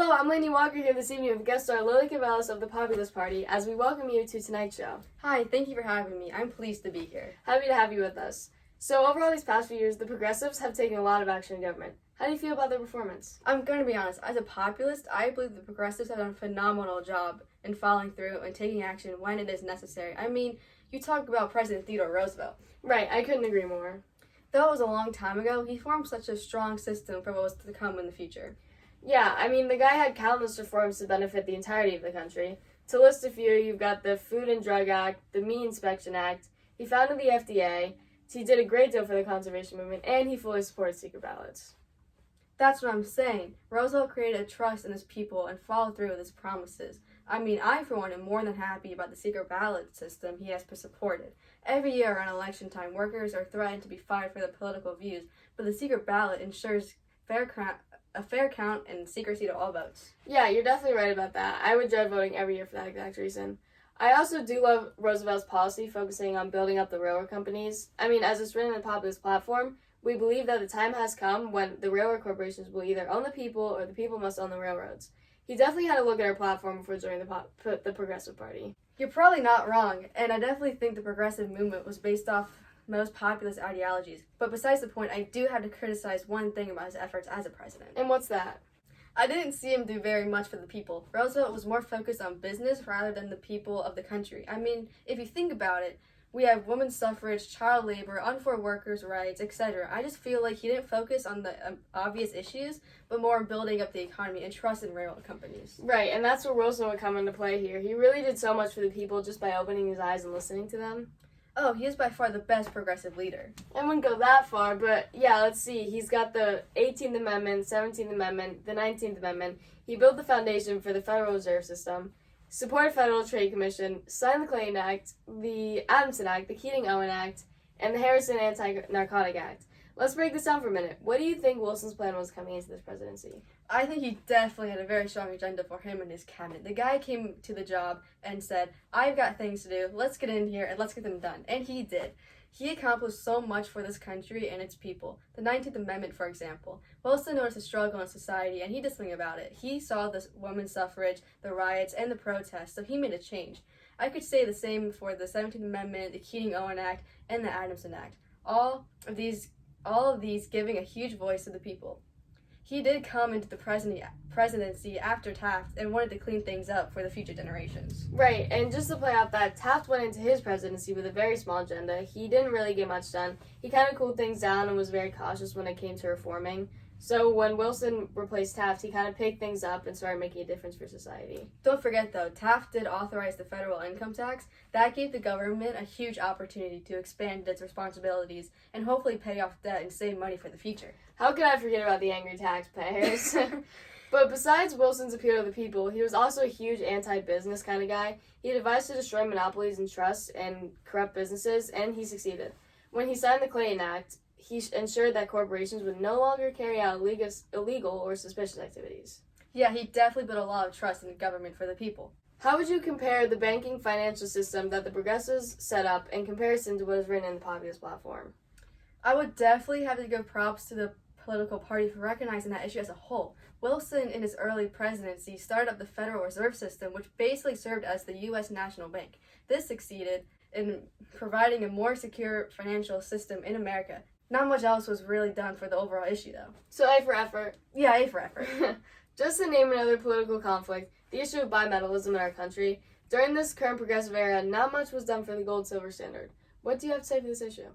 Hello, I'm Lainey Walker here this evening with guest star Lily Cavallis of the Populists Party as we welcome you to tonight's show. Hi, thank you for having me. I'm pleased to be here. Happy to have you with us. So over all these past few years, the progressives have taken a lot of action in government. How do you feel about their performance? I'm going to be honest, as a populist, I believe the progressives have done a phenomenal job in following through and taking action when it is necessary. I mean, you talk about President Theodore Roosevelt. Right, I couldn't agree more. Though it was a long time ago, he formed such a strong system for what was to come in the future. Yeah, I mean, the guy had countless reforms to benefit the entirety of the country. To list a few, you've got the Food and Drug Act, the Meat Inspection Act, he founded the FDA, he did a great deal for the conservation movement, and he fully supported secret ballots. That's what I'm saying. Roosevelt created a trust in his people and followed through with his promises. I mean, I, for one, am more than happy about the secret ballot system he has supported. Every year around election time, workers are threatened to be fired for their political views, but the secret ballot ensures a fair count and secrecy to all votes. Yeah, you're definitely right about that. I would dread voting every year for that exact reason. I also do love Roosevelt's policy focusing on building up the railroad companies. I mean, as it's written in the Populist platform, we believe that the time has come when the railroad corporations will either own the people or the people must own the railroads. He definitely had to look at our platform before joining the Progressive Party. You're probably not wrong, and I definitely think the progressive movement was based off most populist ideologies. But besides the point, I do have to criticize one thing about his efforts as a president. And what's that? I didn't see him do very much for the people. Roosevelt was more focused on business rather than the people of the country. I mean, if you think about it, we have women's suffrage, child labor, unfair workers' rights, etc. I just feel like he didn't focus on the obvious issues, but more on building up the economy and trust in railroad companies. Right, and that's where Wilson would come into play here. He really did so much for the people just by opening his eyes and listening to them. Oh, he is by far the best progressive leader. I wouldn't go that far, but yeah, let's see. He's got the 18th Amendment, 17th Amendment, the 19th Amendment. He built the foundation for the Federal Reserve System, supported Federal Trade Commission, signed the Clayton Act, the Adamson Act, the Keating-Owen Act, and the Harrison Anti-Narcotic Act. Let's break this down for a minute. What do you think Wilson's plan was coming into this presidency? I think he definitely had a very strong agenda for him and his cabinet. The guy came to the job and said, I've got things to do, let's get in here and let's get them done. And he did. He accomplished so much for this country and its people. The 19th Amendment, for example. Wilson noticed the struggle in society and he did something about it. He saw the women's suffrage, the riots, and the protests, so he made a change. I could say the same for the 17th Amendment, the Keating-Owen Act, and the Adamson Act. All of these giving a huge voice to the people. He did come into the presidency after Taft and wanted to clean things up for the future generations. Right, and just to play out that, Taft went into his presidency with a very small agenda. He didn't really get much done. He kind of cooled things down and was very cautious when it came to reforming. So when Wilson replaced Taft, he kind of picked things up and started making a difference for society. Don't forget though, Taft did authorize the federal income tax. That gave the government a huge opportunity to expand its responsibilities and hopefully pay off debt and save money for the future. How could I forget about the angry taxpayers? But besides Wilson's appeal to the people, he was also a huge anti-business kind of guy. He advised to destroy monopolies and trusts and corrupt businesses, and he succeeded. When he signed the Clayton Act, he ensured that corporations would no longer carry out illegal or suspicious activities. Yeah, he definitely built a lot of trust in the government for the people. How would you compare the banking financial system that the progressives set up in comparison to what is written in the Populist platform? I would definitely have to give props to the political party for recognizing that issue as a whole. Wilson, in his early presidency, started up the Federal Reserve System, which basically served as the U.S. National Bank. This succeeded in providing a more secure financial system in America. Not much else was really done for the overall issue, though. So A for effort. Yeah, A for effort. Just to name another political conflict, the issue of bimetallism in our country. During this current progressive era, not much was done for the gold-silver standard. What do you have to say for this issue?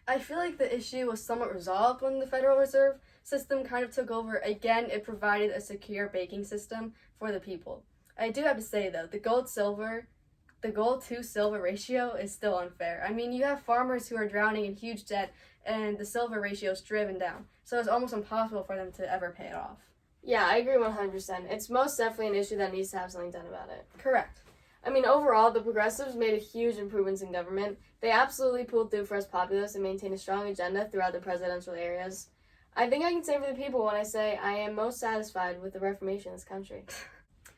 I feel like the issue was somewhat resolved when the Federal Reserve System kind of took over. Again, it provided a secure banking system for the people. I do have to say, though, the gold-to-silver ratio is still unfair. I mean, you have farmers who are drowning in huge debt, and the silver ratio is driven down, so it's almost impossible for them to ever pay it off. Yeah, I agree 100%. It's most definitely an issue that needs to have something done about it. Correct. I mean, overall, the progressives made a huge improvements in government. They absolutely pulled through for us populists and maintained a strong agenda throughout the presidential areas. I think I can say for the people when I say I am most satisfied with the reformation of this country.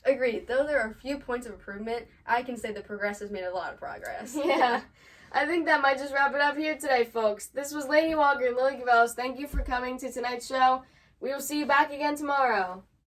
Agreed. Though there are a few points of improvement, I can say the progressives made a lot of progress. Yeah. I think that might just wrap it up here today, folks. This was Lainey Walker and Lily Cavallis. Thank you for coming to tonight's show. We will see you back again tomorrow.